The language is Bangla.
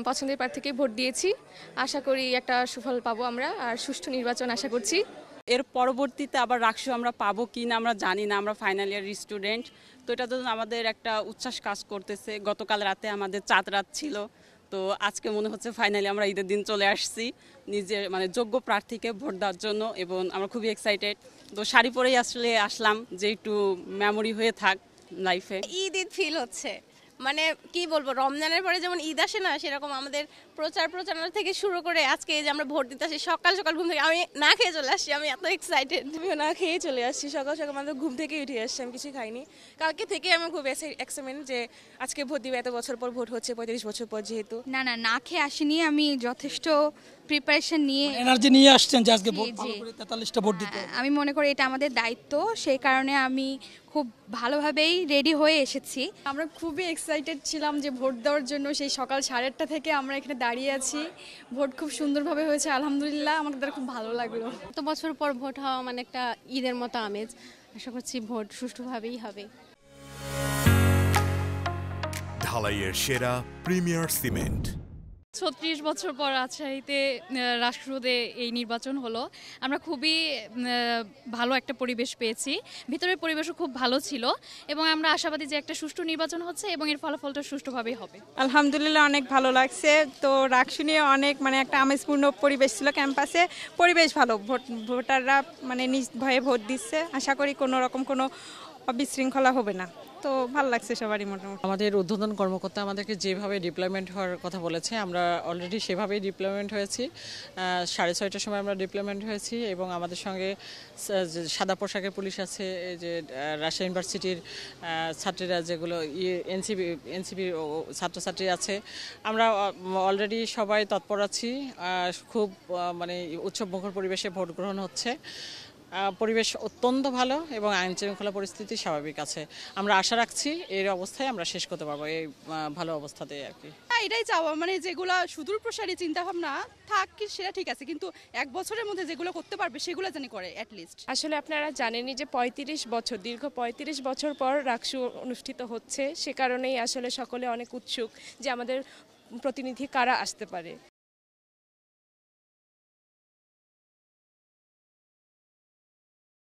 পছন্দের প্রার্থীকে ভোট দিয়েছি। আশা করি একটা সুফল পাবো আমরা, আর সুষ্ঠু নির্বাচন আশা করছি। এর পরবর্তীতে আবার রাকসু আমরা পাবো কি না আমরা জানি না, আমরা ফাইনাল ইয়ার স্টুডেন্ট, তো এটা জন্য আমাদের একটা উচ্ছ্বাস কাজ করতেছে। গতকাল রাতে আমাদের চাঁদ রাত ছিল, তো আজকে মনে হচ্ছে ফাইনালি আমরা ঈদের দিন চলে আসছি নিজের মানে যোগ্য প্রার্থীকে ভোট দেওয়ার জন্য, এবং আমরা খুবই এক্সাইটেড। তো শাড়ি পরেই আসলে আসলাম যে একটু মেমোরি হয়ে থাক লাইফে। ঈদ ঈদ ফিল হচ্ছে, মানে কি বলবো, রমজানের পরে যেমন ঈদ আসে না, সেরকম আমাদের প্রচারণা থেকে শুরু করে আজকে এই যে আমরা ভোট দিতে আসি, সকাল সকাল ঘুম থেকে আমি না খেয়ে চলে আসছি, আমি এত এক্সাইটেড। আমিও না খেয়ে চলে আসছি, সকাল সকাল আমাদের ঘুম থেকে উঠে আসছি, আমি কিছু খাইনি। কালকে থেকে আমি খুব এক্সাইটেড যে আজকে ভোট দিবে, এত বছর পর ভোট হচ্ছে, 35 বছর পর যেহেতু। না খেয়ে আসিনি, আমি যথেষ্ট প্রিপারেশন নিয়ে এনার্জি নিয়ে আসছেন যে আজকে ভোট ভালো করে 43টা ভোট দিতে হবে। আমি মনে করি এটা আমাদের দায়িত্ব, সেই কারণে আমি খুব ভালোভাবেই রেডি হয়ে এসেছি। আমরা খুবই এক্সাইটেড ছিলাম যে ভোট দেওয়ার জন্য, সেই সকাল 8:30 থেকে আমরা এখানে দাঁড়িয়ে আছি। ভোট খুব সুন্দরভাবে হয়েছে, আলহামদুলিল্লাহ, আমাদের খুব ভালো লাগলো। এত বছর পর ভোট হওয়া মানে একটা ঈদের মতো আমেজ। আশা করছি ভোট সুষ্ঠুভাবেই হবে। ঢালাইয়ের সেরা প্রিমিয়ার সিমেন্ট। 36 বছর পর রাজশাহীতে রাষ্ট্রপতি এই নির্বাচন হলো। আমরা খুবই ভালো একটা পরিবেশ পেয়েছি, ভিতরের পরিবেশও খুব ভালো ছিল, এবং আমরা আশাবাদী যে একটা সুষ্ঠু নির্বাচন হচ্ছে এবং এর ফলাফলটা সুষ্ঠুভাবেই হবে। আলহামদুলিল্লাহ, অনেক ভালো লাগছে। তো রাকসু নিয়ে অনেক মানে একটা আমেজপূর্ণ পরিবেশ ছিল ক্যাম্পাসে, পরিবেশ ভালো, ভোটাররা মানে নির্ভয়ে ভোট দিচ্ছে। আশা করি কোনো রকম কোনো বিশৃঙ্খলা হবে না, তো ভালো লাগছে সবারই মোটামুটি। আমাদের ঊর্ধ্বতন কর্মকর্তা আমাদেরকে যেভাবে ডিপ্লয়মেন্ট হওয়ার কথা বলেছে, আমরা অলরেডি সেভাবেই ডিপ্লয়মেন্ট হয়েছি। 6:30টার সময় আমরা ডিপ্লয়মেন্ট হয়েছি, এবং আমাদের সঙ্গে সাদা পোশাকের পুলিশ আছে, এই যে রাজশাহী ইউনিভার্সিটির ছাত্রীরা যেগুলো এনসিবি ছাত্রছাত্রী আছে, আমরা অলরেডি সবাই তৎপর আছি। খুব মানে উৎসবমুখর পরিবেশে ভোট গ্রহণ হচ্ছে। পরিবেশ অত্যন্ত ভালো এবং আইন শৃঙ্খলা পরিস্থিতি স্বাভাবিক আছে। আমরা আশা রাখছি এর অবস্থায় আমরা শেষ করতে পারবো, এই ভালো অবস্থাতে আর কি। এটাই চাওয়া, মানে যেগুলো সুদূর প্রসারী চিন্তাভাবনা থাক কি সেটা ঠিক আছে, কিন্তু 1 বছরের মধ্যে যেগুলো করতে পারবে সেগুলো জানি করে অ্যাটলিস্ট। আসলে আপনারা জানেনই যে 35 বছর, দীর্ঘ 35 বছর পর রাকসু অনুষ্ঠিত হচ্ছে, সে কারণেই আসলে সকলে অনেক উৎসুক যে আমাদের প্রতিনিধি কারা আসতে পারে।